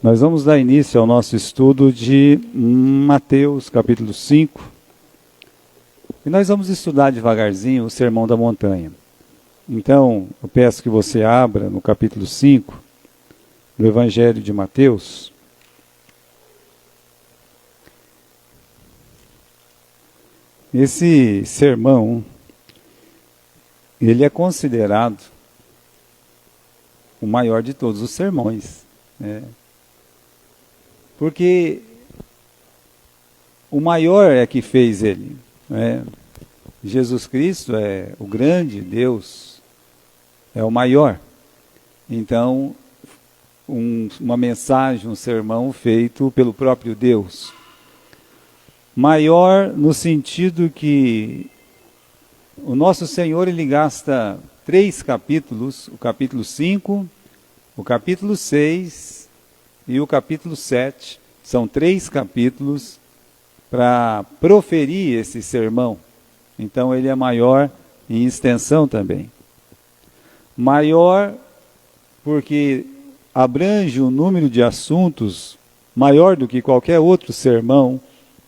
Nós vamos dar início ao nosso estudo de Mateus, capítulo 5. E nós vamos estudar devagarzinho o Sermão da Montanha. Então, eu peço que você abra no capítulo 5 do Evangelho de Mateus. Esse sermão, ele é considerado o maior de todos os sermões, né? Porque o maior é que fez ele, né? Jesus Cristo é o grande Deus, é o maior. Então, uma mensagem, um sermão feito pelo próprio Deus. Maior no sentido que o nosso Senhor, ele gasta 3 capítulos, o capítulo 5, o capítulo 6 e o capítulo 7. São 3 capítulos para proferir esse sermão. Então ele é maior em extensão também. Maior porque abrange um número de assuntos maior do que qualquer outro sermão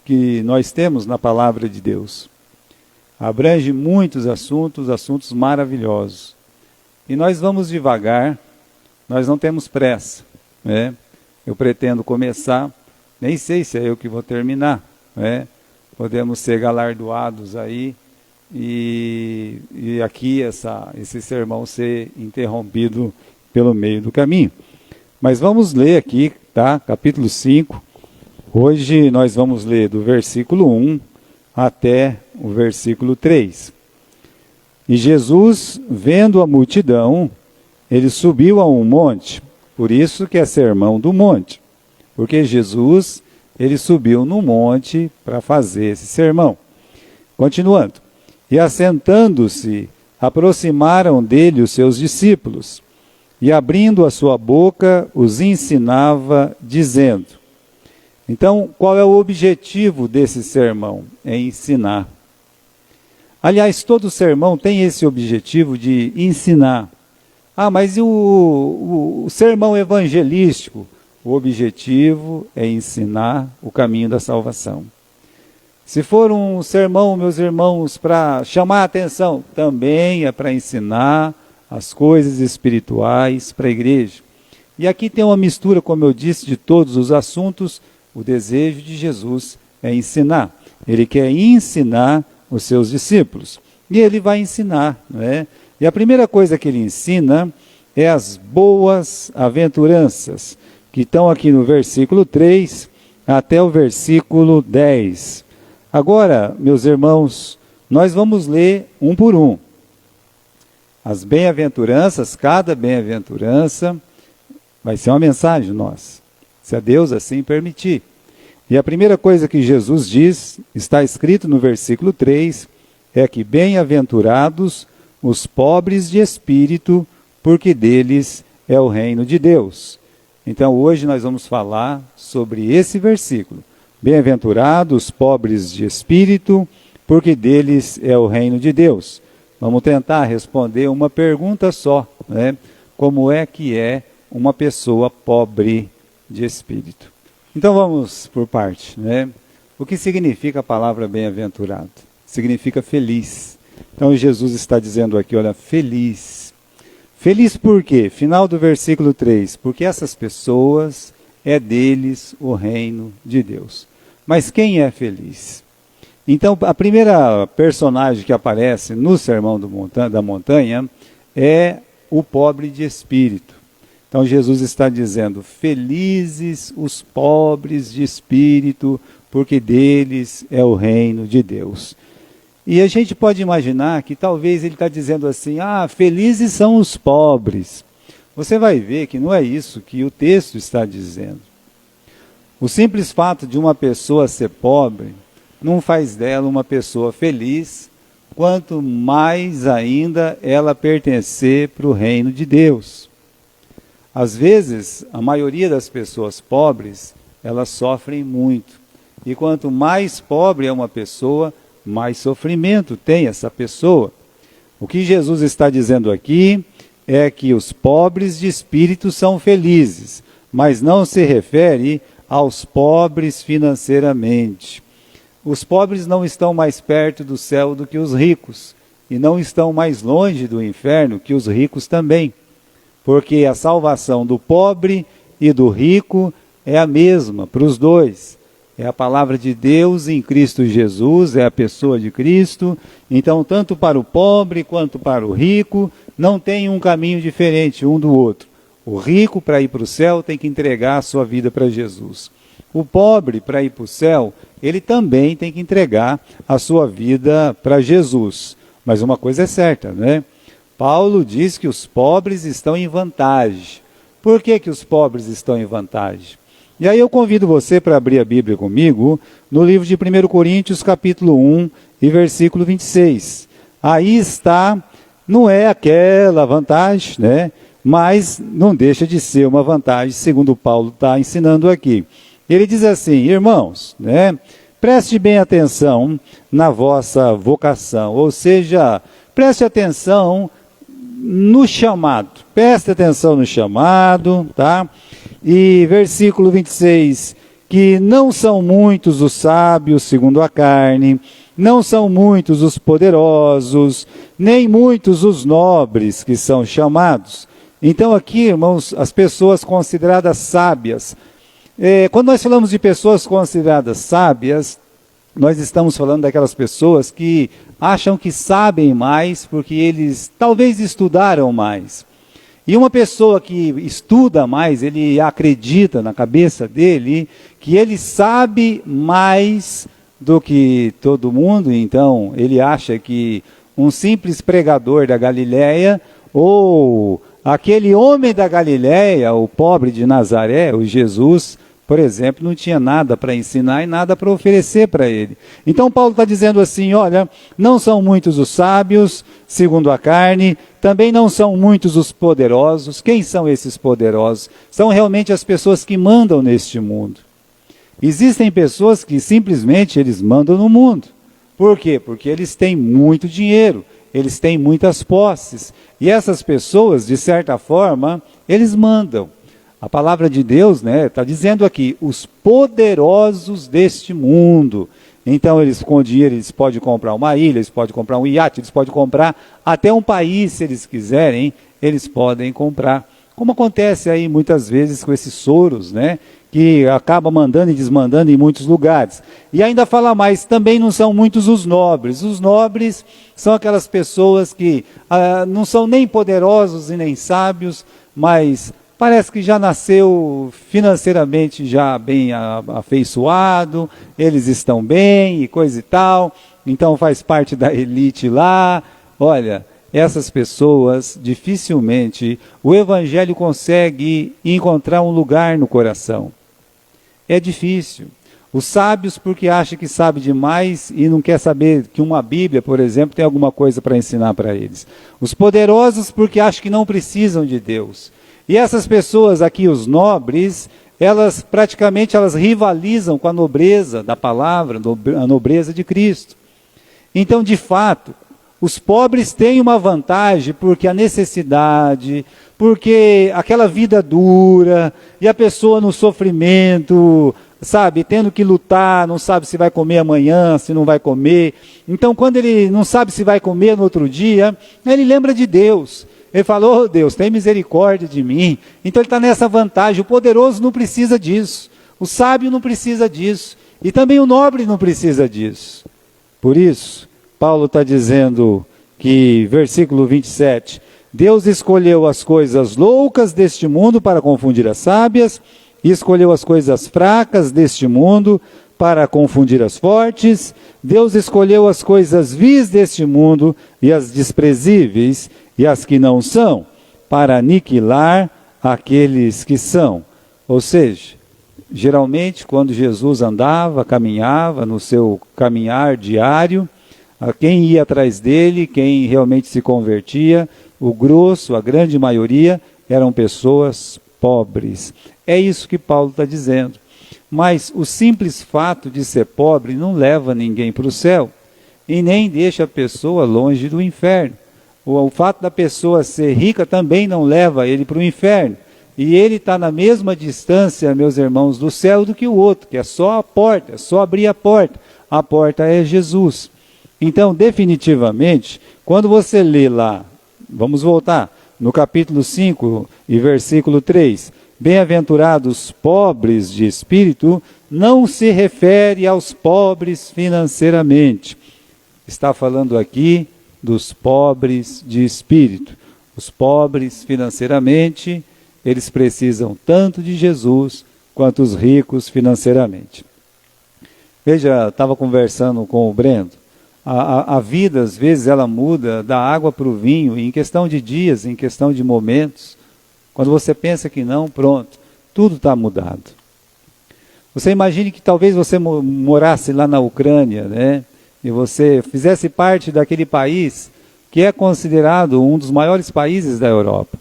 que nós temos na palavra de Deus. Abrange muitos assuntos maravilhosos. E nós vamos devagar, nós não temos pressa, né? Eu pretendo começar, nem sei se é eu que vou terminar, né? Podemos ser galardoados aí e aqui esse sermão ser interrompido pelo meio do caminho. Mas vamos ler aqui, tá? Capítulo 5. Hoje nós vamos ler do versículo 1 até o versículo 3. E Jesus, vendo a multidão, ele subiu a um monte, por isso que é sermão do monte, porque Jesus, ele subiu no monte para fazer esse sermão. Continuando, e assentando-se, aproximaram dele os seus discípulos, e abrindo a sua boca, os ensinava, dizendo. Então, qual é o objetivo desse sermão? É ensinar. Aliás, todo sermão tem esse objetivo de ensinar. Ah, mas e o sermão evangelístico? O objetivo é ensinar o caminho da salvação. Se for um sermão, meus irmãos, para chamar a atenção, também é para ensinar as coisas espirituais para a igreja. E aqui tem uma mistura, como eu disse, de todos os assuntos. O desejo de Jesus é ensinar. Ele quer ensinar os seus discípulos. E ele vai ensinar, né? E a primeira coisa que ele ensina é as boas aventuranças, que estão aqui no versículo 3 até o versículo 10. Agora, meus irmãos, nós vamos ler um por um. As bem-aventuranças, cada bem-aventurança vai ser uma mensagem nossa, se a Deus assim permitir. E a primeira coisa que Jesus diz, está escrito no versículo 3, é que bem-aventurados os pobres de espírito, porque deles é o reino de Deus. Então hoje nós vamos falar sobre esse versículo. Bem-aventurados os pobres de espírito, porque deles é o reino de Deus. Vamos tentar responder uma pergunta só, né? Como é que é uma pessoa pobre de espírito? Então vamos por parte, né? O que significa a palavra bem-aventurado? Significa feliz. Então Jesus está dizendo aqui, olha, feliz. Feliz por quê? Final do versículo 3. Porque essas pessoas, é deles o reino de Deus. Mas quem é feliz? Então a primeira personagem que aparece no Sermão da Montanha é o pobre de espírito. Então Jesus está dizendo, felizes os pobres de espírito, porque deles é o reino de Deus. E a gente pode imaginar que talvez ele está dizendo assim, felizes são os pobres. Você vai ver que não é isso que o texto está dizendo. O simples fato de uma pessoa ser pobre não faz dela uma pessoa feliz, quanto mais ainda ela pertencer para o reino de Deus. Às vezes, a maioria das pessoas pobres, elas sofrem muito. E quanto mais pobre é uma pessoa, mais sofrimento tem essa pessoa. O que Jesus está dizendo aqui é que os pobres de espírito são felizes. mas não se refere aos pobres financeiramente. Os pobres não estão mais perto do céu do que os ricos, e não estão mais longe do inferno que os ricos também, porque a salvação do pobre e do rico é a mesma para os dois. É a palavra de Deus em Cristo Jesus, é a pessoa de Cristo. Então, tanto para o pobre quanto para o rico, não tem um caminho diferente um do outro. O rico, para ir para o céu, tem que entregar a sua vida para Jesus. O pobre, para ir para o céu, ele também tem que entregar a sua vida para Jesus. Mas uma coisa é certa, né? Paulo diz que os pobres estão em vantagem. Por que que os pobres estão em vantagem? E aí eu convido você para abrir a Bíblia comigo no livro de 1 Coríntios, capítulo 1 e versículo 26. Aí está, não é aquela vantagem, né? Mas não deixa de ser uma vantagem, segundo Paulo está ensinando aqui. Ele diz assim: irmãos, né? Preste bem atenção na vossa vocação, ou seja, preste atenção no chamado. Preste atenção no chamado, tá? E versículo 26, que não são muitos os sábios segundo a carne, não são muitos os poderosos, nem muitos os nobres que são chamados. Então aqui, irmãos, as pessoas consideradas sábias, quando nós falamos de pessoas consideradas sábias, nós estamos falando daquelas pessoas que acham que sabem mais porque eles talvez estudaram mais. E uma pessoa que estuda mais, ele acredita na cabeça dele que ele sabe mais do que todo mundo, então ele acha que um simples pregador da Galileia ou aquele homem da Galileia, o pobre de Nazaré, o Jesus, por exemplo, não tinha nada para ensinar e nada para oferecer para ele. Então Paulo está dizendo assim, olha, não são muitos os sábios, segundo a carne, também não são muitos os poderosos. Quem são esses poderosos? São realmente as pessoas que mandam neste mundo. Existem pessoas que simplesmente eles mandam no mundo. Por quê? Porque eles têm muito dinheiro, eles têm muitas posses. E essas pessoas, de certa forma, eles mandam. A palavra de Deus, né, está dizendo aqui, os poderosos deste mundo. Então, eles com dinheiro, eles podem comprar uma ilha, eles podem comprar um iate, eles podem comprar até um país, se eles quiserem, eles podem comprar. Como acontece aí muitas vezes com esses Soros, né, que acaba mandando e desmandando em muitos lugares. E ainda fala mais, também não são muitos os nobres. Os nobres são aquelas pessoas que não são nem poderosos e nem sábios, mas parece que já nasceu financeiramente já bem afeiçoado, eles estão bem e coisa e tal, então faz parte da elite lá. Olha, essas pessoas, dificilmente o evangelho consegue encontrar um lugar no coração. É difícil. Os sábios porque acham que sabe demais e não quer saber que uma Bíblia, por exemplo, tem alguma coisa para ensinar para eles. Os poderosos porque acham que não precisam de Deus. E essas pessoas aqui, os nobres, elas praticamente rivalizam com a nobreza da palavra, a nobreza de Cristo. Então, de fato, os pobres têm uma vantagem porque a necessidade, porque aquela vida dura, e a pessoa no sofrimento, sabe, tendo que lutar, não sabe se vai comer amanhã, se não vai comer. Então, quando ele não sabe se vai comer no outro dia, ele lembra de Deus. Ele falou, oh, Deus, tem misericórdia de mim. Então ele está nessa vantagem. O poderoso não precisa disso. O sábio não precisa disso. E também o nobre não precisa disso. Por isso, Paulo está dizendo que, versículo 27, Deus escolheu as coisas loucas deste mundo para confundir as sábias, e escolheu as coisas fracas deste mundo para confundir as fortes. Deus escolheu as coisas vis deste mundo e as desprezíveis e as que não são, para aniquilar aqueles que são. Ou seja, geralmente quando Jesus andava, caminhava no seu caminhar diário, quem ia atrás dele, quem realmente se convertia, o grosso, a grande maioria, eram pessoas pobres. É isso que Paulo está dizendo. Mas o simples fato de ser pobre não leva ninguém para o céu e nem deixa a pessoa longe do inferno. O fato da pessoa ser rica também não leva ele para o inferno. E ele está na mesma distância, meus irmãos, do céu do que o outro, que é só a porta, é só abrir a porta. A porta é Jesus. Então, definitivamente, quando você lê lá, vamos voltar, no capítulo 5 e versículo 3, bem-aventurados pobres de espírito, não se refere aos pobres financeiramente. Está falando aqui dos pobres de espírito. Os pobres financeiramente, eles precisam tanto de Jesus quanto os ricos financeiramente. Veja, estava conversando com o Brendo. A vida, às vezes, ela muda da água para o vinho, em questão de dias, em questão de momentos. Quando você pensa que não, pronto, tudo está mudado. Você imagine que talvez você morasse lá na Ucrânia, né? E você fizesse parte daquele país que é considerado um dos maiores países da Europa.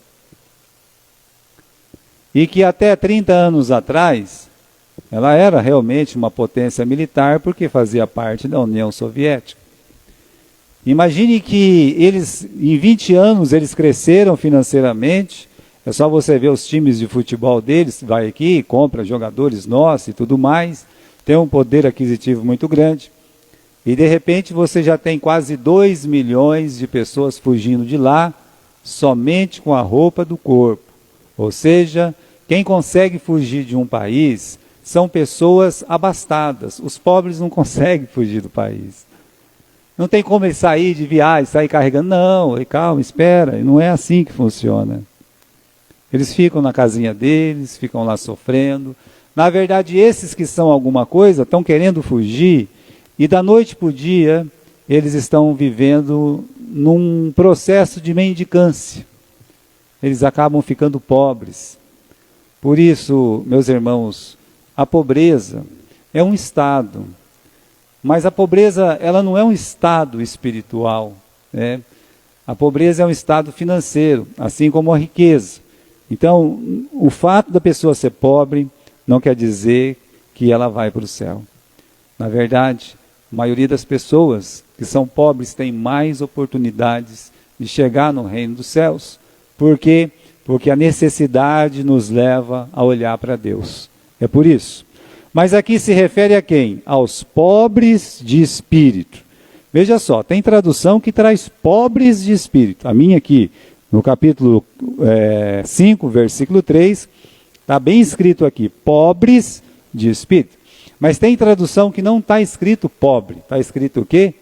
E que até 30 anos atrás, ela era realmente uma potência militar porque fazia parte da União Soviética. Imagine que eles, em 20 anos, eles cresceram financeiramente. É só você ver os times de futebol deles, vai aqui, compra jogadores nossos e tudo mais. Tem um poder aquisitivo muito grande. E de repente você já tem quase 2 milhões de pessoas fugindo de lá, somente com a roupa do corpo. Ou seja, quem consegue fugir de um país são pessoas abastadas. Os pobres não conseguem fugir do país. Não tem como ele sair de viagem, sair carregando. Não, calma, espera. Não é assim que funciona. Eles ficam na casinha deles, ficam lá sofrendo. Na verdade, esses que são alguma coisa estão querendo fugir e da noite para o dia eles estão vivendo num processo de mendicância. Eles acabam ficando pobres. Por isso, meus irmãos, a pobreza é um estado. Mas a pobreza, ela não é um estado espiritual, né? A pobreza é um estado financeiro, assim como a riqueza. Então, o fato da pessoa ser pobre não quer dizer que ela vai para o céu. Na verdade, a maioria das pessoas que são pobres tem mais oportunidades de chegar no reino dos céus. Por quê? Porque a necessidade nos leva a olhar para Deus. É por isso. Mas aqui se refere a quem? Aos pobres de espírito. Veja só, tem tradução que traz pobres de espírito. A minha aqui, no capítulo 5, versículo 3, está bem escrito aqui, pobres de espírito. Mas tem tradução que não está escrito pobre, está escrito o quê?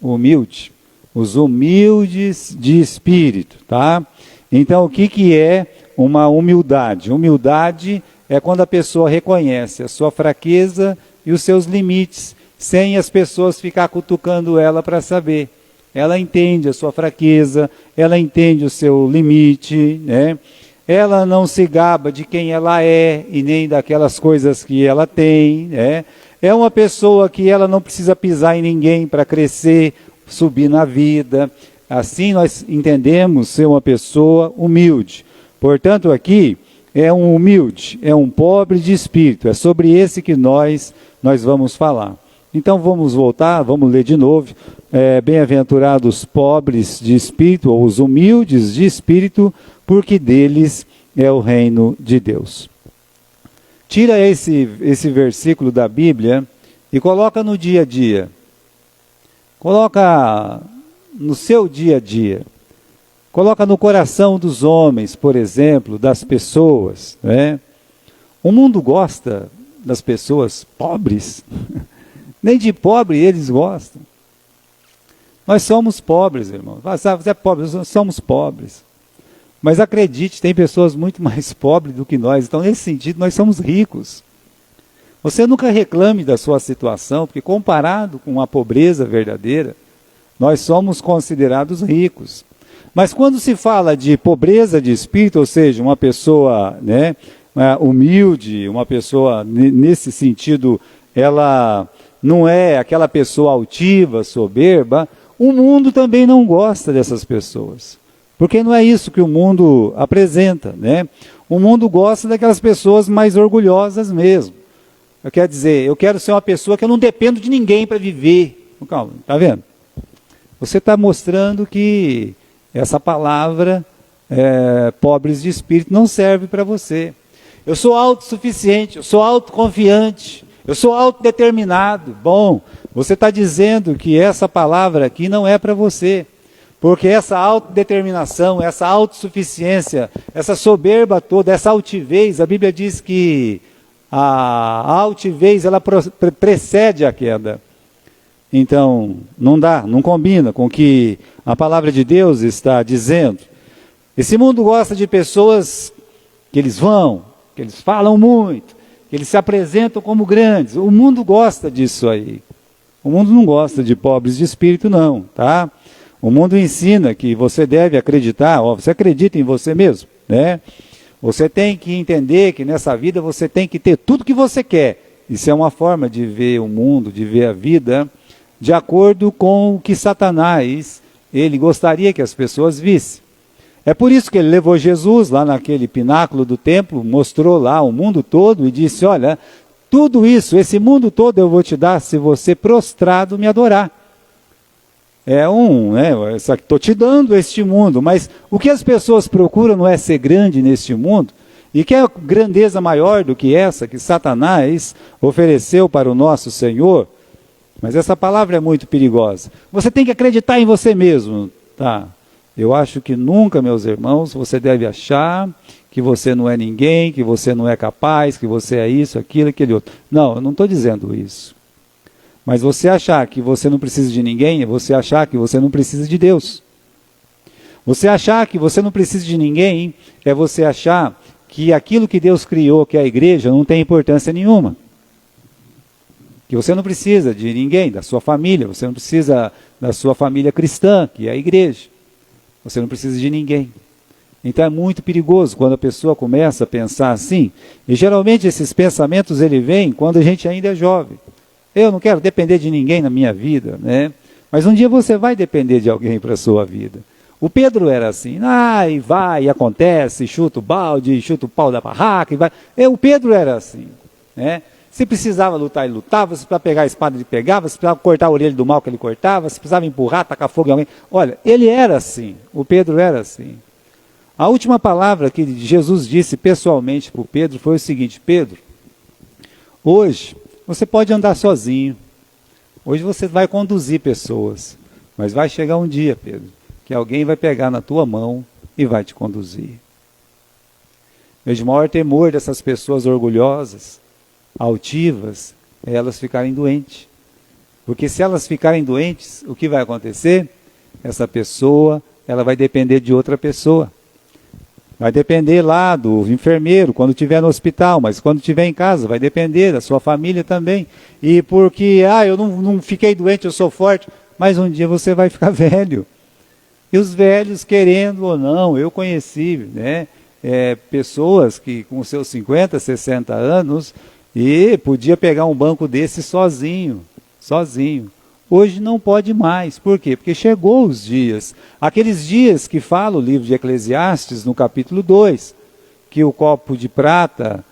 Humilde. Os humildes de espírito, tá? Então, o que é uma humildade? Humildade é quando a pessoa reconhece a sua fraqueza e os seus limites, sem as pessoas ficar cutucando ela para saber. Ela entende a sua fraqueza, ela entende o seu limite, né? Ela não se gaba de quem ela é e nem daquelas coisas que ela tem, né? É uma pessoa que ela não precisa pisar em ninguém para crescer, subir na vida. Assim nós entendemos ser uma pessoa humilde. Portanto, aqui é um humilde, é um pobre de espírito. É sobre esse que nós vamos falar. Então vamos voltar, vamos ler de novo. Bem-aventurados pobres de espírito, ou os humildes de espírito, porque deles é o reino de Deus. Tira esse versículo da Bíblia e coloca no dia a dia. Coloca no seu dia a dia. Coloca no coração dos homens, por exemplo, das pessoas, né? O mundo gosta das pessoas pobres. Nem de pobre eles gostam. Nós somos pobres, irmãos. Você é pobre, nós somos pobres. Mas acredite, tem pessoas muito mais pobres do que nós. Então, nesse sentido, nós somos ricos. Você nunca reclame da sua situação, porque comparado com a pobreza verdadeira, nós somos considerados ricos. Mas quando se fala de pobreza de espírito, ou seja, uma pessoa, né, humilde, uma pessoa nesse sentido, ela não é aquela pessoa altiva, soberba, o mundo também não gosta dessas pessoas. Porque não é isso que o mundo apresenta, né? O mundo gosta daquelas pessoas mais orgulhosas mesmo. Quer dizer, eu quero ser uma pessoa que eu não dependo de ninguém para viver. Calma, está vendo? Você está mostrando que essa palavra, pobres de espírito não serve para você. Eu sou autossuficiente, eu sou autoconfiante, eu sou autodeterminado. Bom, você está dizendo que essa palavra aqui não é para você. Porque essa autodeterminação, essa autossuficiência, essa soberba toda, essa altivez, a Bíblia diz que a altivez ela precede a queda. Então, não dá, não combina com o que a palavra de Deus está dizendo. Esse mundo gosta de pessoas que eles vão, que eles falam muito, que eles se apresentam como grandes. O mundo gosta disso aí. O mundo não gosta de pobres de espírito não, tá? O mundo ensina que você deve acreditar, você acredita em você mesmo, né? Você tem que entender que nessa vida você tem que ter tudo que você quer. Isso é uma forma de ver o mundo, de ver a vida, de acordo com o que Satanás, ele gostaria que as pessoas vissem. É por isso que ele levou Jesus lá naquele pináculo do templo, mostrou lá o mundo todo e disse, olha, tudo isso, esse mundo todo eu vou te dar se você prostrado me adorar. Estou te dando este mundo, mas o que as pessoas procuram não é ser grande neste mundo, e que é grandeza maior do que essa que Satanás ofereceu para o nosso Senhor, mas essa palavra é muito perigosa. Você tem que acreditar em você mesmo, tá? Eu acho que nunca, meus irmãos, você deve achar que você não é ninguém, que você não é capaz, que você é isso, aquilo, aquele outro. Não, eu não estou dizendo isso. Mas você achar que você não precisa de ninguém, é você achar que você não precisa de Deus. Você achar que você não precisa de ninguém, é você achar que aquilo que Deus criou, que é a igreja, não tem importância nenhuma. Que você não precisa de ninguém, da sua família, você não precisa da sua família cristã, que é a igreja. Você não precisa de ninguém. Então é muito perigoso quando a pessoa começa a pensar assim, e geralmente esses pensamentos ele vem quando a gente ainda é jovem. Eu não quero depender de ninguém na minha vida, né? Mas um dia você vai depender de alguém para a sua vida. O Pedro era assim, e vai, e acontece, chuta o balde, chuta o pau da barraca, e vai. O Pedro era assim, né? Se precisava lutar, ele lutava, se precisava pegar a espada, ele pegava, se precisava cortar a orelha do mal que ele cortava, se precisava empurrar, tacar fogo em alguém. Olha, ele era assim, o Pedro era assim. A última palavra que Jesus disse pessoalmente para o Pedro foi o seguinte, Pedro, hoje você pode andar sozinho, hoje você vai conduzir pessoas, mas vai chegar um dia, Pedro, que alguém vai pegar na tua mão e vai te conduzir. Meu maior temor dessas pessoas orgulhosas, altivas, é elas ficarem doentes. Porque se elas ficarem doentes, o que vai acontecer? Essa pessoa, ela vai depender de outra pessoa. Vai depender lá do enfermeiro, quando estiver no hospital, mas quando estiver em casa, vai depender da sua família também. E porque, eu não fiquei doente, eu sou forte, mas um dia você vai ficar velho. E os velhos, querendo ou não, eu conheci, né, pessoas que com seus 50, 60 anos, e podia pegar um banco desse sozinho. Hoje não pode mais. Por quê? Porque chegou os dias. Aqueles dias que fala o livro de Eclesiastes, no capítulo 2, que o copo de prata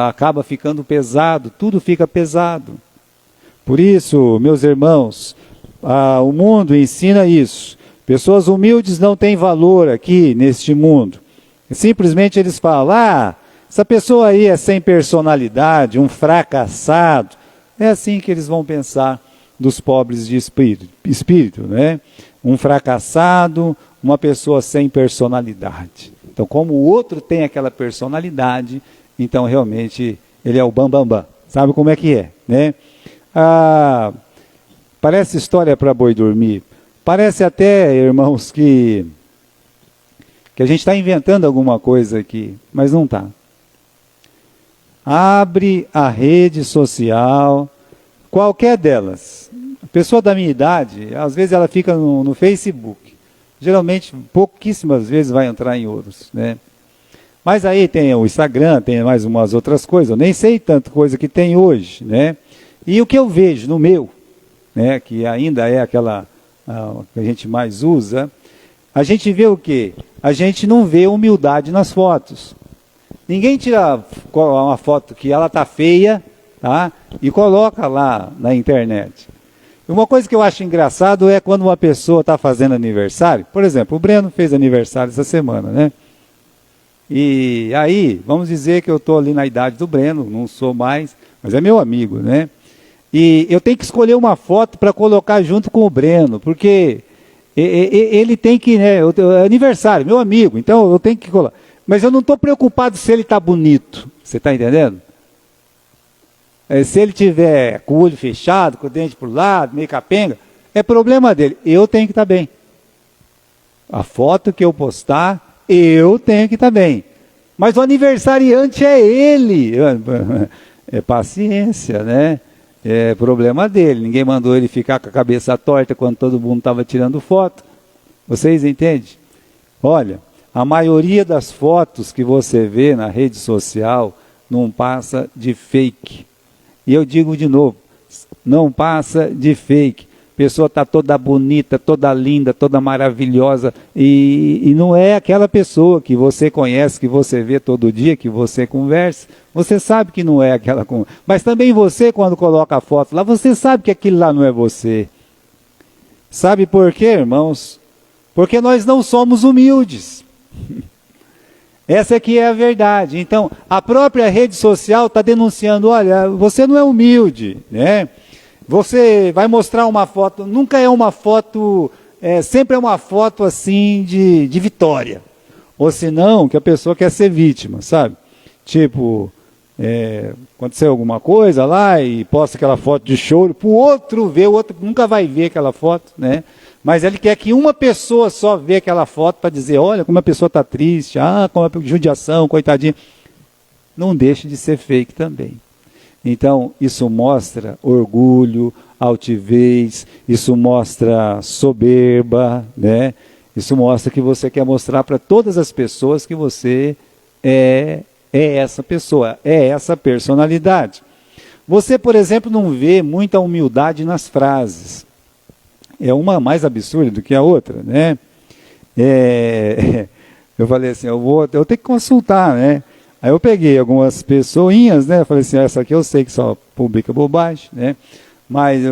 acaba ficando pesado, tudo fica pesado. Por isso, meus irmãos, o mundo ensina isso. Pessoas humildes não têm valor aqui neste mundo. Simplesmente eles falam, essa pessoa aí é sem personalidade, um fracassado. É assim que eles vão pensar dos pobres de espírito, né? Um fracassado, uma pessoa sem personalidade. Então, como o outro tem aquela personalidade, então realmente ele é o bambambam. Sabe como é que é, né? Parece história para boi dormir. Parece até, irmãos, que a gente está inventando alguma coisa aqui, mas não está. Abre a rede social, qualquer delas. A pessoa da minha idade, às vezes ela fica no Facebook. Geralmente, pouquíssimas vezes vai entrar em outros, né? Mas aí tem o Instagram, tem mais umas outras coisas. Eu nem sei tanta coisa que tem hoje, né? E o que eu vejo no meu, né, que ainda é aquela que a gente mais usa, a gente vê o quê? A gente não vê humildade nas fotos. Ninguém tira uma foto que ela está feia, tá? E coloca lá na internet. Uma coisa que eu acho engraçado é quando uma pessoa está fazendo aniversário. Por exemplo, o Breno fez aniversário essa semana, né? E aí, vamos dizer que eu estou ali na idade do Breno, não sou mais, mas é meu amigo, né? E eu tenho que escolher uma foto para colocar junto com o Breno, porque ele tem que, né? É aniversário, meu amigo, então eu tenho que colocar. Mas eu não estou preocupado se ele está bonito, você está entendendo? Se ele tiver com o olho fechado, com o dente para o lado, meio capenga, é problema dele. Eu tenho que estar bem. A foto que eu postar, eu tenho que estar bem. Mas o aniversariante é ele. É paciência, né? É problema dele. Ninguém mandou ele ficar com a cabeça torta quando todo mundo estava tirando foto. Vocês entendem? Olha, a maioria das fotos que você vê na rede social não passa de fake. E eu digo de novo, não passa de fake. A pessoa está toda bonita, toda linda, toda maravilhosa, e não é aquela pessoa que você conhece, que você vê todo dia, que você conversa. Você sabe que não é aquela... Mas também você, quando coloca a foto lá, você sabe que aquilo lá não é você. Sabe por quê, irmãos? Porque nós não somos humildes. Essa aqui é a verdade. Então, a própria rede social está denunciando, olha, você não é humilde, né? Você vai mostrar uma foto, nunca é uma foto, sempre é uma foto assim de vitória. Ou senão, que a pessoa quer ser vítima, sabe? Tipo, aconteceu alguma coisa lá e posta aquela foto de choro, para o outro ver, o outro nunca vai ver aquela foto, né? Mas ele quer que uma pessoa só vê aquela foto para dizer, olha como a pessoa está triste, como a judiação, coitadinha. Não deixe de ser fake também. Então, isso mostra orgulho, altivez, isso mostra soberba, né? Isso mostra que você quer mostrar para todas as pessoas que você é essa pessoa, é essa personalidade. Você, por exemplo, não vê muita humildade nas frases. É uma mais absurda do que a outra, né? Eu falei assim, eu tenho que consultar, né? Aí eu peguei algumas pessoinhas, né? Eu falei assim, essa aqui eu sei que só publica bobagem, né? Mas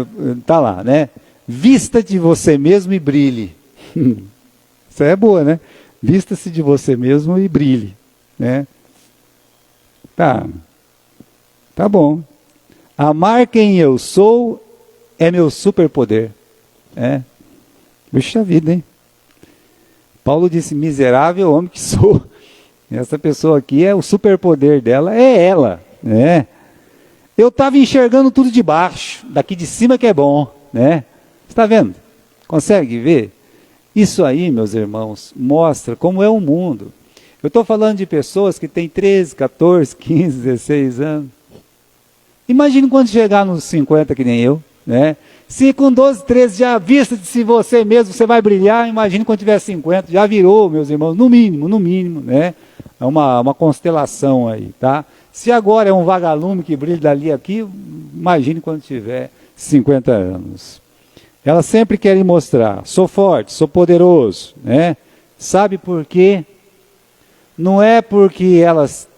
tá lá, né? Vista de você mesmo e brilhe. Isso é boa, né? Vista-se de você mesmo e brilhe, né? Tá bom. Amar quem eu sou é meu superpoder. Puxa vida, hein? Paulo disse, miserável homem que sou. Essa pessoa aqui, o superpoder dela é ela, né? Eu estava enxergando tudo de baixo, daqui de cima que é bom, né? Você está vendo? Consegue ver? Isso aí, meus irmãos, mostra como é o mundo. Eu estou falando de pessoas que têm 13, 14, 15, 16 anos. Imagine quando chegar nos 50, que nem eu, né? Se com 12, 13 já vista de si você mesmo, você vai brilhar, imagine quando tiver 50, já virou, meus irmãos, no mínimo, né? É uma constelação aí, tá? Se agora é um vagalume que brilha dali aqui, imagine quando tiver 50 anos. Elas sempre querem mostrar, sou forte, sou poderoso, né? Sabe por quê? Não é porque elas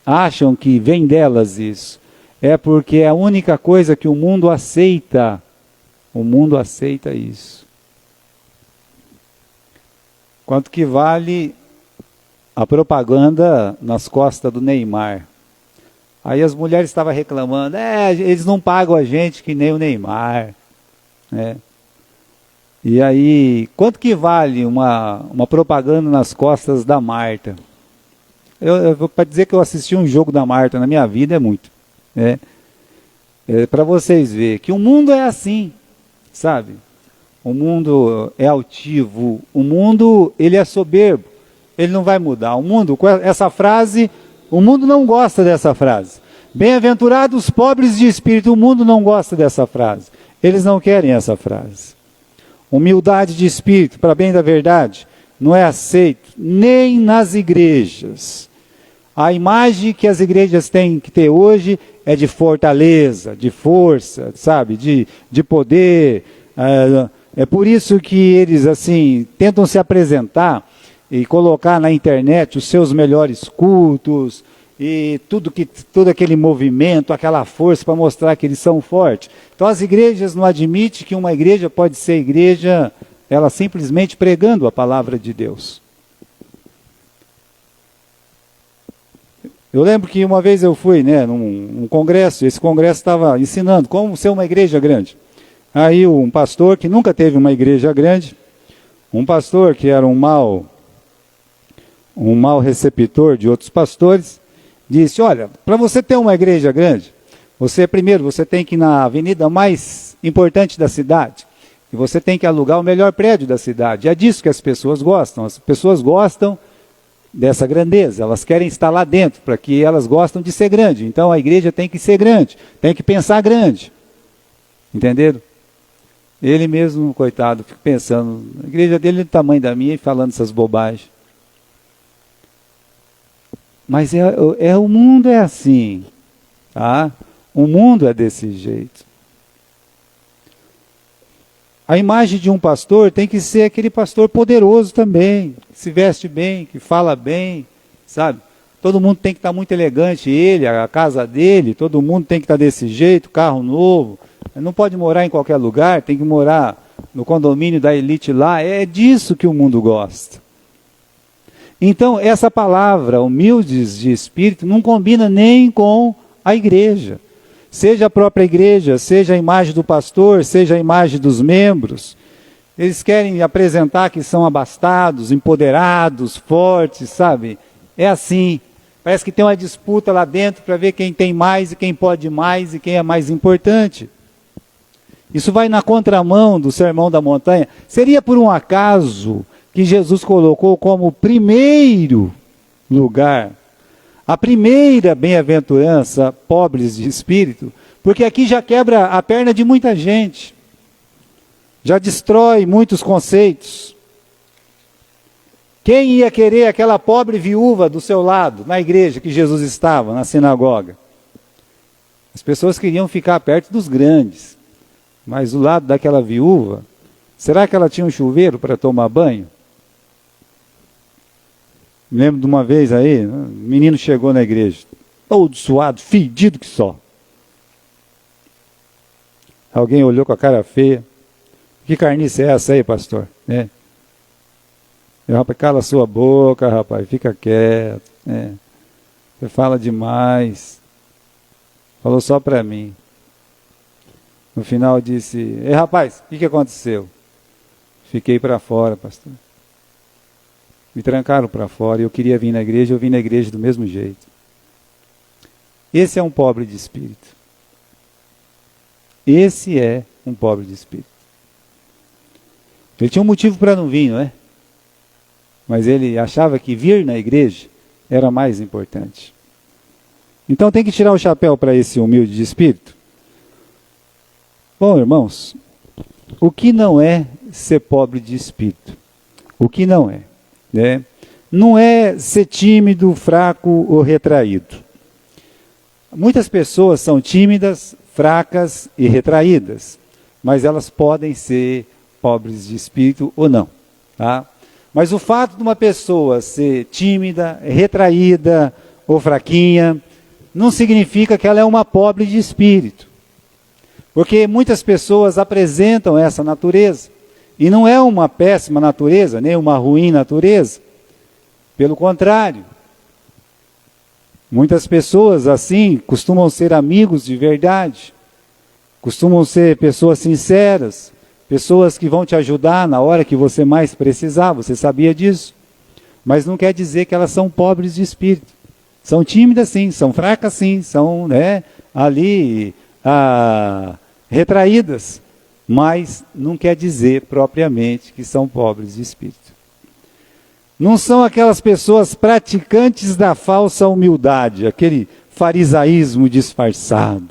acham que vem delas isso, é porque é a única coisa que o mundo aceita. O mundo aceita isso. Quanto que vale a propaganda nas costas do Neymar? Aí as mulheres estavam reclamando, eles não pagam a gente que nem o Neymar, né? E aí, quanto que vale uma propaganda nas costas da Marta? Para dizer que eu assisti um jogo da Marta na minha vida é muito, né? Para vocês verem que o mundo é assim, sabe? O mundo é altivo, o mundo ele é soberbo, ele não vai mudar. O mundo, essa frase, o mundo não gosta dessa frase. Bem-aventurados os pobres de espírito, o mundo não gosta dessa frase. Eles não querem essa frase. Humildade de espírito, para bem da verdade, não é aceito nem nas igrejas. A imagem que as igrejas têm que ter hoje é de fortaleza, de força, sabe, de poder. É por isso que eles assim tentam se apresentar e colocar na internet os seus melhores cultos e todo aquele movimento, aquela força para mostrar que eles são fortes. Então as igrejas não admitem que uma igreja pode ser igreja, ela simplesmente pregando a palavra de Deus. Eu lembro que uma vez eu fui, num congresso, esse congresso estava ensinando como ser uma igreja grande. Aí um pastor que nunca teve uma igreja grande, um pastor que era um mau receptor de outros pastores, disse, olha, para você ter uma igreja grande, você tem que ir na avenida mais importante da cidade, e você tem que alugar o melhor prédio da cidade. É disso que as pessoas gostam. As pessoas gostam dessa grandeza, elas querem estar lá dentro, para que elas gostam de ser grande. Então a igreja tem que ser grande, tem que pensar grande. Entenderam? Ele mesmo, coitado, fica pensando, a igreja dele é do tamanho da minha e falando essas bobagens. Mas o mundo é assim, tá? O mundo é desse jeito. A imagem de um pastor tem que ser aquele pastor poderoso também, que se veste bem, que fala bem, sabe? Todo mundo tem que estar muito elegante, ele, a casa dele, todo mundo tem que estar desse jeito, carro novo. Não pode morar em qualquer lugar, tem que morar no condomínio da elite lá. É disso que o mundo gosta. Então, essa palavra, humildes de espírito, não combina nem com a igreja. Seja a própria igreja, seja a imagem do pastor, seja a imagem dos membros. Eles querem apresentar que são abastados, empoderados, fortes, sabe? É assim. Parece que tem uma disputa lá dentro para ver quem tem mais e quem pode mais e quem é mais importante. Isso vai na contramão do Sermão da Montanha. Seria por um acaso que Jesus colocou como primeiro lugar, a primeira bem-aventurança, pobres de espírito, porque aqui já quebra a perna de muita gente, já destrói muitos conceitos. Quem ia querer aquela pobre viúva do seu lado, na igreja que Jesus estava, na sinagoga? As pessoas queriam ficar perto dos grandes, mas do lado daquela viúva, será que ela tinha um chuveiro para tomar banho? Me lembro de uma vez aí, o menino chegou na igreja, todo suado, fedido que só. Alguém olhou com a cara feia. Que carniça é essa aí, pastor? Rapaz, cala a sua boca, rapaz, fica quieto. Você fala demais. Falou só para mim. No final disse, ei rapaz, o que aconteceu? Fiquei para fora, pastor. Me trancaram para fora e eu queria vir na igreja, eu vim na igreja do mesmo jeito. Esse é um pobre de espírito. Esse é um pobre de espírito. Ele tinha um motivo para não vir, não é? Mas ele achava que vir na igreja era mais importante. Então tem que tirar o chapéu para esse humilde de espírito. Bom, irmãos, o que não é ser pobre de espírito? O que não é? Não é ser tímido, fraco ou retraído. Muitas pessoas são tímidas, fracas e retraídas, mas elas podem ser pobres de espírito ou não, tá? Mas o fato de uma pessoa ser tímida, retraída ou fraquinha, não significa que ela é uma pobre de espírito. Porque muitas pessoas apresentam essa natureza. E não é uma péssima natureza, nem uma ruim natureza. Pelo contrário. Muitas pessoas assim costumam ser amigos de verdade. Costumam ser pessoas sinceras. Pessoas que vão te ajudar na hora que você mais precisar. Você sabia disso? Mas não quer dizer que elas são pobres de espírito. São tímidas sim, são fracas sim, são retraídas. Mas não quer dizer propriamente que são pobres de espírito. Não são aquelas pessoas praticantes da falsa humildade, aquele farisaísmo disfarçado.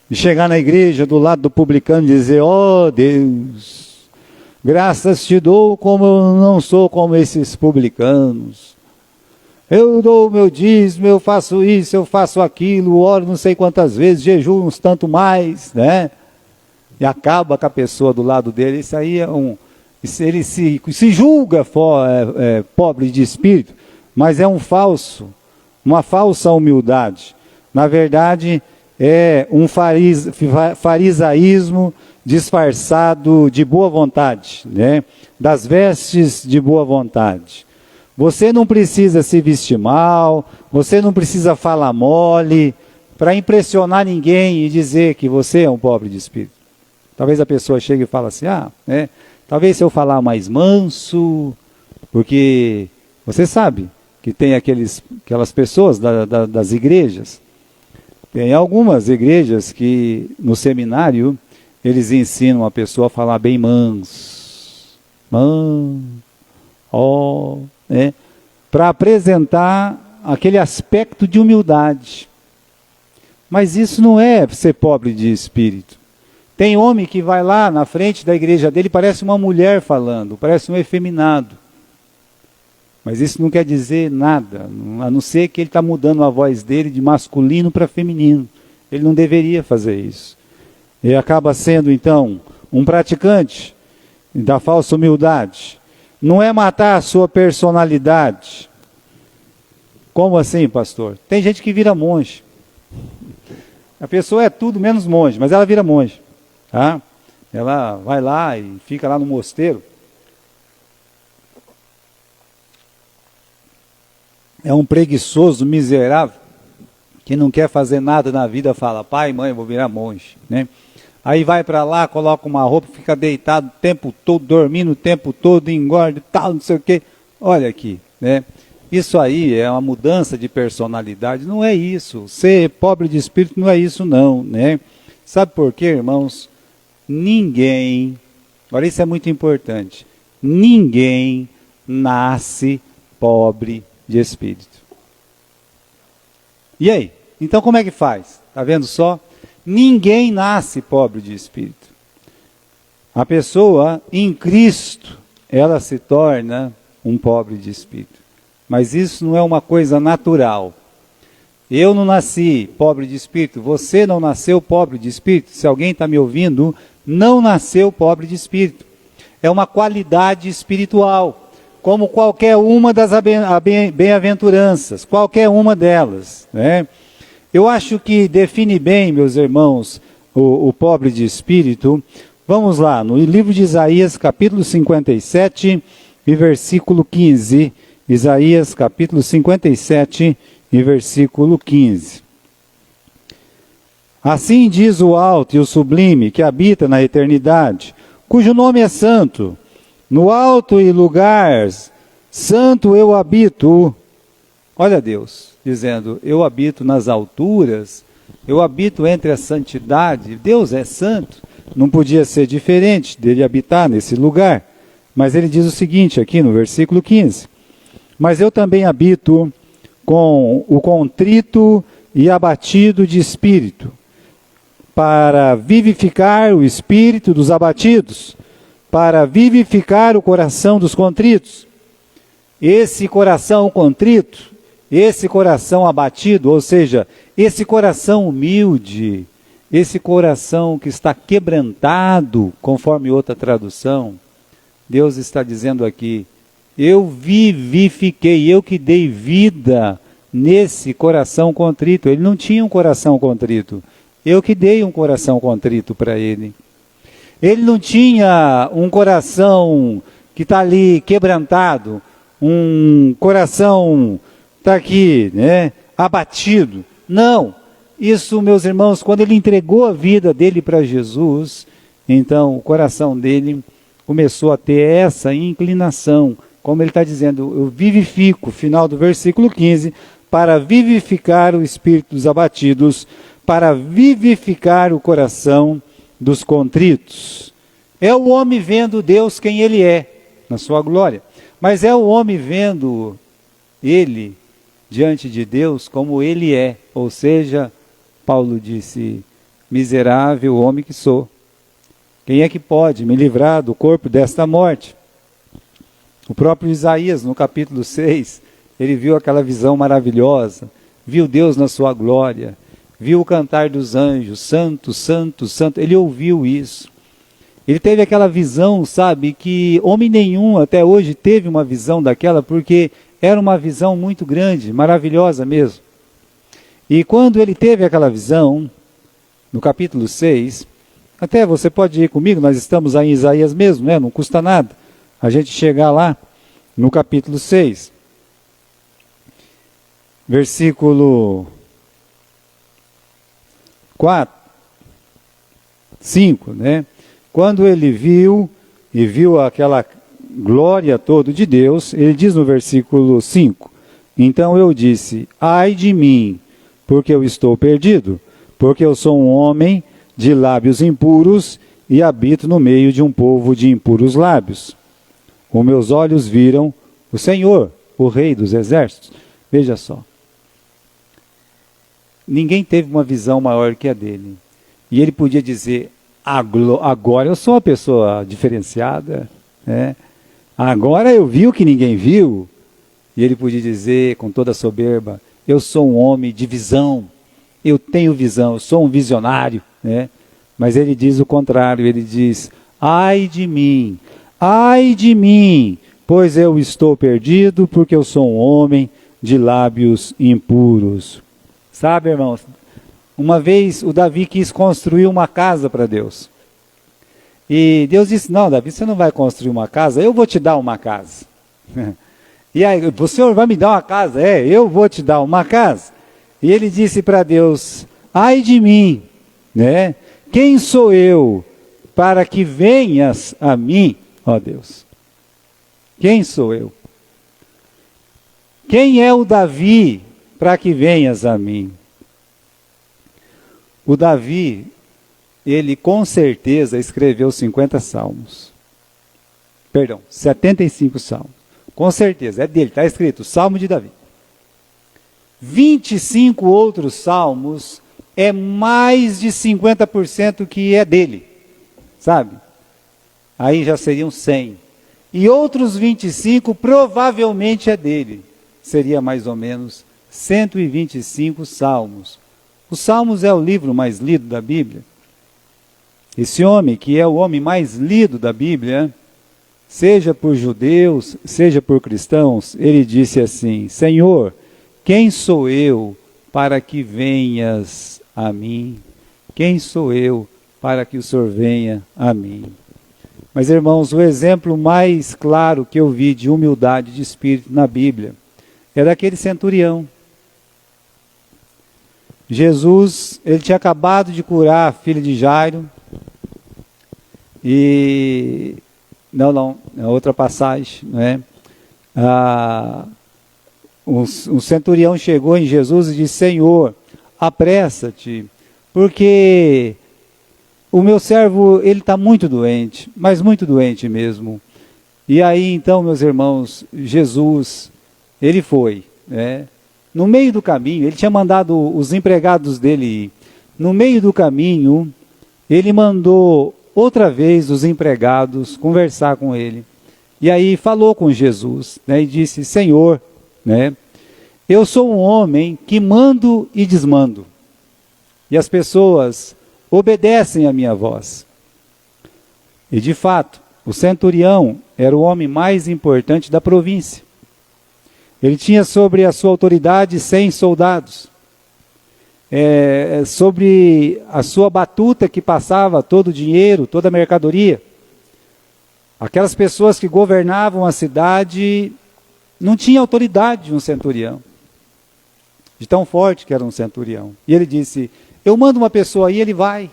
E chegar na igreja do lado do publicano e dizer, ó Deus, graças te dou como eu não sou como esses publicanos. Eu dou o meu dízimo, eu faço isso, eu faço aquilo, oro não sei quantas vezes, jejuo uns tanto mais, né? E acaba com a pessoa do lado dele. Isso aí é ele se julga pobre de espírito, mas é um falso uma falsa humildade. Na verdade, é um farisaísmo disfarçado de boa vontade, né? Das vestes de boa vontade. Você não precisa se vestir mal, você não precisa falar mole para impressionar ninguém e dizer que você é um pobre de espírito. Talvez a pessoa chegue e fale assim, talvez se eu falar mais manso, porque você sabe que tem aquelas pessoas das igrejas. Tem algumas igrejas que no seminário eles ensinam a pessoa a falar bem manso. Para apresentar aquele aspecto de humildade. Mas isso não é ser pobre de espírito. Tem homem que vai lá na frente da igreja dele, parece uma mulher falando, parece um efeminado. Mas isso não quer dizer nada, a não ser que ele está mudando a voz dele de masculino para feminino. Ele não deveria fazer isso. Ele acaba sendo, então, um praticante da falsa humildade. Não é matar a sua personalidade. Como assim, pastor? Tem gente que vira monge. A pessoa é tudo menos monge, mas ela vira monge. Tá? Ela vai lá e fica lá no mosteiro. É um preguiçoso, miserável, que não quer fazer nada na vida, fala, pai, mãe, eu vou virar monge, né? Aí vai para lá, coloca uma roupa, fica deitado o tempo todo, dormindo o tempo todo, engorda e tal, não sei o quê. Olha aqui, né? Isso aí é uma mudança de personalidade, não é isso. Ser pobre de espírito não é isso não, né? Sabe por quê, irmãos? Ninguém, agora isso é muito importante, ninguém nasce pobre de espírito. E aí? Então como é que faz? Está vendo só? Ninguém nasce pobre de espírito. A pessoa em Cristo, ela se torna um pobre de espírito. Mas isso não é uma coisa natural. Eu não nasci pobre de espírito, você não nasceu pobre de espírito. Se alguém está me ouvindo, não nasceu pobre de espírito. É uma qualidade espiritual, como qualquer uma das bem-aventuranças, qualquer uma delas, né? Eu acho que define bem, meus irmãos, o pobre de espírito. Vamos lá, no livro de Isaías, capítulo 57 e versículo 15. Isaías, capítulo 57 e versículo 15. Assim diz o alto e o sublime, que habita na eternidade, cujo nome é santo. No alto e lugar santo eu habito. Olha Deus dizendo, eu habito nas alturas, eu habito entre a santidade. Deus é santo, não podia ser diferente dele habitar nesse lugar. Mas ele diz o seguinte aqui no versículo 15. Mas eu também habito com o contrito e abatido de espírito, para vivificar o espírito dos abatidos, para vivificar o coração dos contritos. Esse coração contrito, esse coração abatido, ou seja, esse coração humilde, esse coração que está quebrantado, conforme outra tradução, Deus está dizendo aqui, eu vivifiquei, eu que dei vida nesse coração contrito. Ele não tinha um coração contrito, eu que dei um coração contrito para ele. Ele não tinha um coração que está ali quebrantado, um coração está aqui, né, abatido. Não, isso, meus irmãos, quando ele entregou a vida dele para Jesus, então o coração dele começou a ter essa inclinação, como ele está dizendo, eu vivifico, final do versículo 15, para vivificar o espírito dos abatidos, para vivificar o coração dos contritos. É o homem vendo Deus quem ele é, na sua glória. Mas é o homem vendo ele diante de Deus como ele é. Ou seja, Paulo disse, miserável homem que sou. Quem é que pode me livrar do corpo desta morte? O próprio Isaías, no capítulo 6, ele viu aquela visão maravilhosa, viu Deus na sua glória, viu o cantar dos anjos, santo, santo, santo, ele ouviu isso. Ele teve aquela visão, sabe, que homem nenhum até hoje teve uma visão daquela, porque Era uma visão muito grande, maravilhosa mesmo. E quando ele teve aquela visão, no capítulo 6, até você pode ir comigo, nós estamos aí em Isaías mesmo, né? Não custa nada a gente chegar lá no capítulo 6. Versículo 4, 5, né? Quando ele viu aquela glória toda de Deus, ele diz no versículo 5, então eu disse, ai de mim, porque eu estou perdido, porque eu sou um homem de lábios impuros e habito no meio de um povo de impuros lábios. Os meus olhos viram o Senhor, o Rei dos Exércitos. Veja só. Ninguém teve uma visão maior que a dele. E ele podia dizer, agora eu sou uma pessoa diferenciada, né? Agora eu vi o que ninguém viu. E ele podia dizer com toda a soberba, eu sou um homem de visão, eu tenho visão, eu sou um visionário, né? Mas ele diz o contrário, ele diz, ai de mim, pois eu estou perdido, porque eu sou um homem de lábios impuros. Sabe, irmãos, uma vez o Davi quis construir uma casa para Deus. E Deus disse, não, Davi, você não vai construir uma casa, eu vou te dar uma casa. E aí, o Senhor vai me dar uma casa? É, eu vou te dar uma casa. E ele disse para Deus, ai de mim, né? Quem sou eu para que venhas a mim, ó Deus? Quem sou eu? Quem é o Davi para que venhas a mim? O Davi, ele com certeza escreveu 50 salmos. Perdão, 75 salmos. Com certeza, é dele, está escrito, Salmo de Davi. 25 outros salmos é mais de 50% que é dele, sabe? Aí já seriam 100. E outros 25 provavelmente é dele. Seria mais ou menos 125 salmos. Os Salmos é o livro mais lido da Bíblia. Esse homem, que é o homem mais lido da Bíblia, seja por judeus, seja por cristãos, ele disse assim, Senhor, quem sou eu para que venhas a mim? Quem sou eu para que o Senhor venha a mim? Mas, irmãos, o exemplo mais claro que eu vi de humildade de espírito na Bíblia é daquele centurião. Jesus, ele tinha acabado de curar a filha de Jairo. E... Não, é outra passagem, não é? Um centurião chegou em Jesus e disse, Senhor, apressa-te, porque o meu servo, ele está muito doente, mas muito doente mesmo. E aí, então, meus irmãos, Jesus, ele foi, né? No meio do caminho, ele tinha mandado os empregados dele ir. No meio do caminho, ele mandou outra vez os empregados conversar com ele. E aí falou com Jesus, né, e disse, Senhor, né, eu sou um homem que mando e desmando. E as pessoas obedecem à minha voz. E de fato, o centurião era o homem mais importante da província. Ele tinha sobre a sua autoridade 100 soldados. Sobre a sua batuta que passava todo o dinheiro, toda a mercadoria. Aquelas pessoas que governavam a cidade não tinham autoridade de um centurião. De tão forte que era um centurião. E ele disse, eu mando uma pessoa aí, ele vai.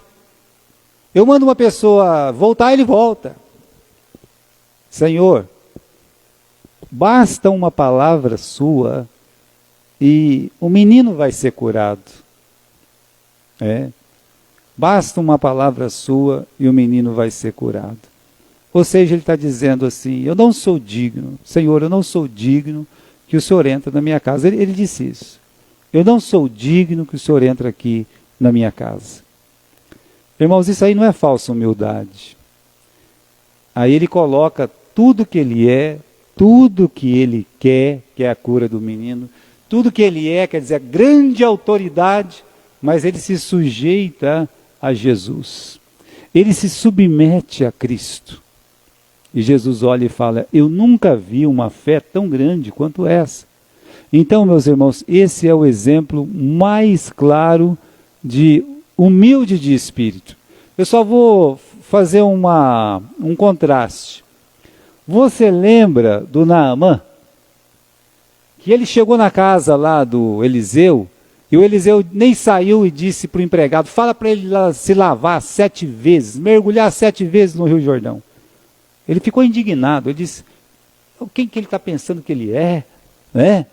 Eu mando uma pessoa voltar, ele volta. Senhor, basta uma palavra sua e o menino vai ser curado. Basta uma palavra sua e o menino vai ser curado. Ou seja, ele está dizendo assim, eu não sou digno, Senhor, eu não sou digno que o Senhor entre na minha casa. Ele disse isso. Eu não sou digno que o Senhor entre aqui na minha casa. Irmãos, isso aí não é falsa humildade. Aí ele coloca tudo que ele é, tudo que ele quer, que é a cura do menino, tudo que ele é, quer dizer, a grande autoridade, mas ele se sujeita a Jesus. Ele se submete a Cristo. E Jesus olha e fala: eu nunca vi uma fé tão grande quanto essa. Então, meus irmãos, esse é o exemplo mais claro de humilde de espírito. Eu só vou fazer um contraste. Você lembra do Naamã? Que ele chegou na casa lá do Eliseu, e o Eliseu nem saiu e disse para o empregado: fala para ele se lavar 7 vezes, mergulhar 7 vezes no Rio Jordão. Ele ficou indignado, ele disse: quem que ele está pensando que ele é? Né?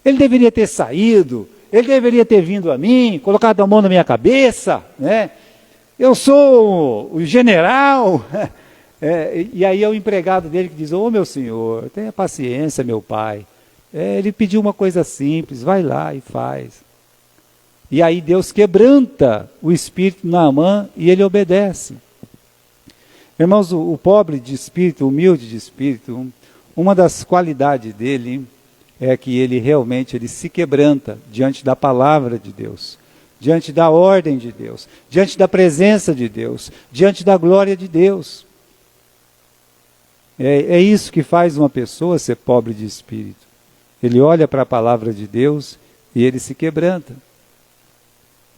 Ele deveria ter saído, ele deveria ter vindo a mim, colocado a mão na minha cabeça, né? Eu sou o general. E aí é o empregado dele que diz: ô meu senhor, tenha paciência, meu pai. Ele pediu uma coisa simples, vai lá e faz. E aí Deus quebranta o espírito de Naamã e ele obedece. Irmãos, o pobre de espírito, o humilde de espírito, uma das qualidades dele é que ele realmente se quebranta diante da palavra de Deus, diante da ordem de Deus, diante da presença de Deus, diante da glória de Deus. É isso que faz uma pessoa ser pobre de espírito. Ele olha para a palavra de Deus e ele se quebranta.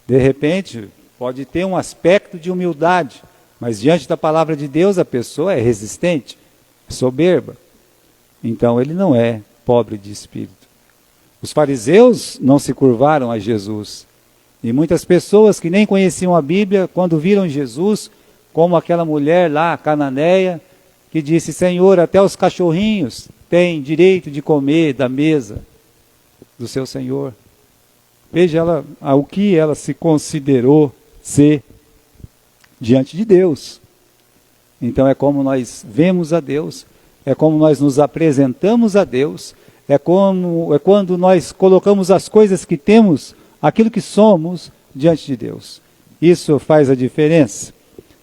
De repente, pode ter um aspecto de humildade, mas diante da palavra de Deus a pessoa é resistente, soberba. Então ele não é pobre de espírito. Os fariseus não se curvaram a Jesus. E muitas pessoas que nem conheciam a Bíblia, quando viram Jesus, como aquela mulher lá, a cananeia, que disse: Senhor, até os cachorrinhos têm direito de comer da mesa do seu Senhor. Veja o que ela se considerou ser diante de Deus. Então é como nós vemos a Deus, é como nós nos apresentamos a Deus, é quando nós colocamos as coisas que temos, aquilo que somos, diante de Deus. Isso faz a diferença.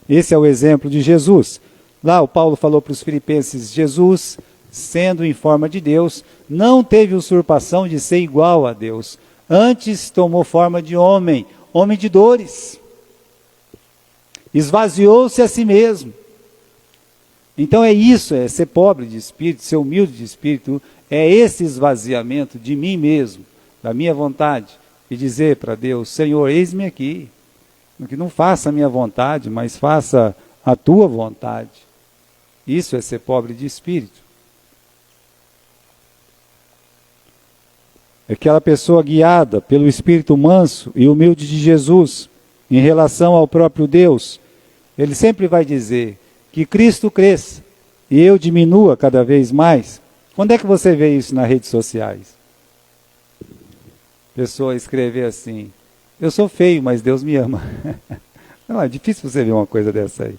Esse é o exemplo de Jesus. Lá o Paulo falou para os filipenses: Jesus, sendo em forma de Deus, não teve usurpação de ser igual a Deus. Antes tomou forma de homem, homem de dores. Esvaziou-se a si mesmo. Então é isso, é ser pobre de espírito, ser humilde de espírito, é esse esvaziamento de mim mesmo, da minha vontade, e dizer para Deus: Senhor, eis-me aqui. Que não faça a minha vontade, mas faça a tua vontade. Isso é ser pobre de espírito. Aquela pessoa guiada pelo espírito manso e humilde de Jesus em relação ao próprio Deus, ele sempre vai dizer que Cristo cresça e eu diminua cada vez mais. Quando é que você vê isso nas redes sociais? Pessoa escrever assim: eu sou feio, mas Deus me ama. Não, é difícil você ver uma coisa dessa aí.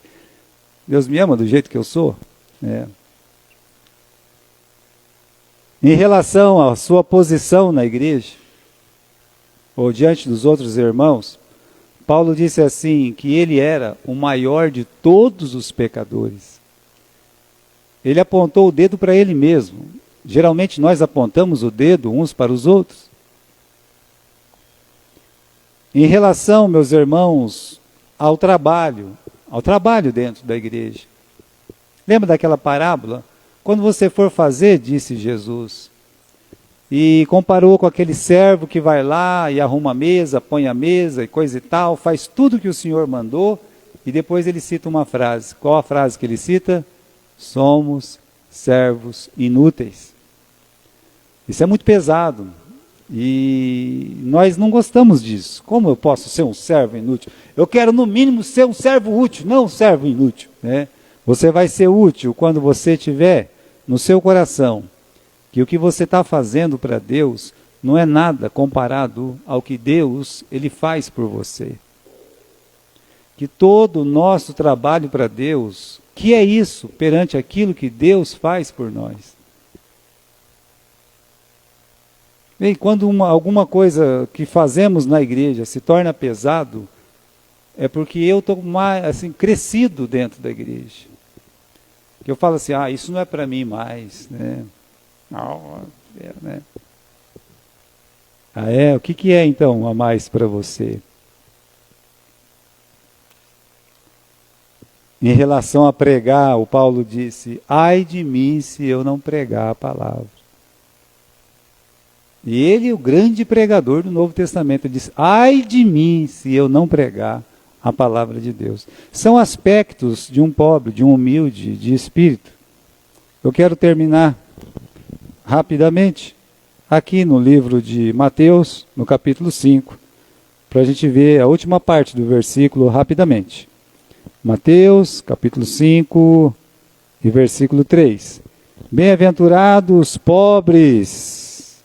Deus me ama do jeito que eu sou? Em relação à sua posição na igreja, ou diante dos outros irmãos, Paulo disse assim, que ele era o maior de todos os pecadores. Ele apontou o dedo para ele mesmo. Geralmente nós apontamos o dedo uns para os outros. Em relação, meus irmãos, ao trabalho dentro da igreja. Lembra daquela parábola? Quando você for fazer, disse Jesus, e comparou com aquele servo que vai lá e arruma a mesa, põe a mesa e coisa e tal, faz tudo que o Senhor mandou, e depois ele cita uma frase. Qual a frase que ele cita? Somos servos inúteis. Isso é muito pesado, e nós não gostamos disso. Como eu posso ser um servo inútil? Eu quero no mínimo ser um servo útil, não um servo inútil, né? Você vai ser útil quando você tiver no seu coração que o que você está fazendo para Deus não é nada comparado ao que Deus ele faz por você. Que todo o nosso trabalho para Deus, que é isso perante aquilo que Deus faz por nós? Bem, quando alguma coisa que fazemos na igreja se torna pesado, é porque eu estou mais assim, crescido dentro da igreja. Que eu falo assim: isso não é para mim mais, né? Não, né? O que é então a mais para você? Em relação a pregar, o Paulo disse: ai de mim se eu não pregar a palavra. E ele, o grande pregador do Novo Testamento, disse: ai de mim se eu não pregar a palavra de Deus. São aspectos de um pobre, de um humilde, de espírito. Eu quero terminar rapidamente aqui no livro de Mateus, no capítulo 5, para a gente ver a última parte do versículo rapidamente. Mateus, capítulo 5 e versículo 3. Bem-aventurados pobres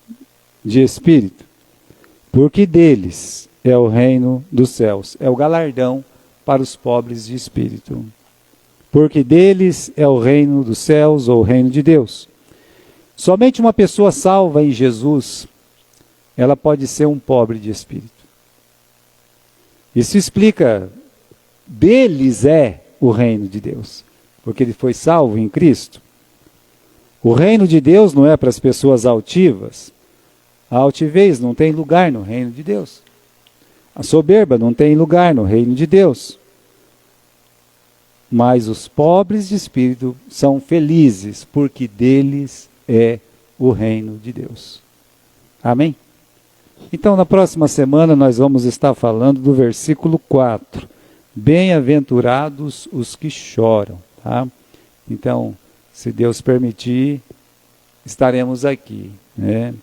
de espírito, porque deles é o reino dos céus. É o galardão para os pobres de espírito. Porque deles é o reino dos céus, ou o reino de Deus. Somente uma pessoa salva em Jesus, ela pode ser um pobre de espírito. Isso explica, deles é o reino de Deus, porque ele foi salvo em Cristo. O reino de Deus não é para as pessoas altivas. A altivez não tem lugar no reino de Deus. A soberba não tem lugar no reino de Deus. Mas os pobres de espírito são felizes, porque deles é o reino de Deus. Amém? Então, na próxima semana, nós vamos estar falando do versículo 4. Bem-aventurados os que choram. Tá? Então, se Deus permitir, estaremos aqui, né?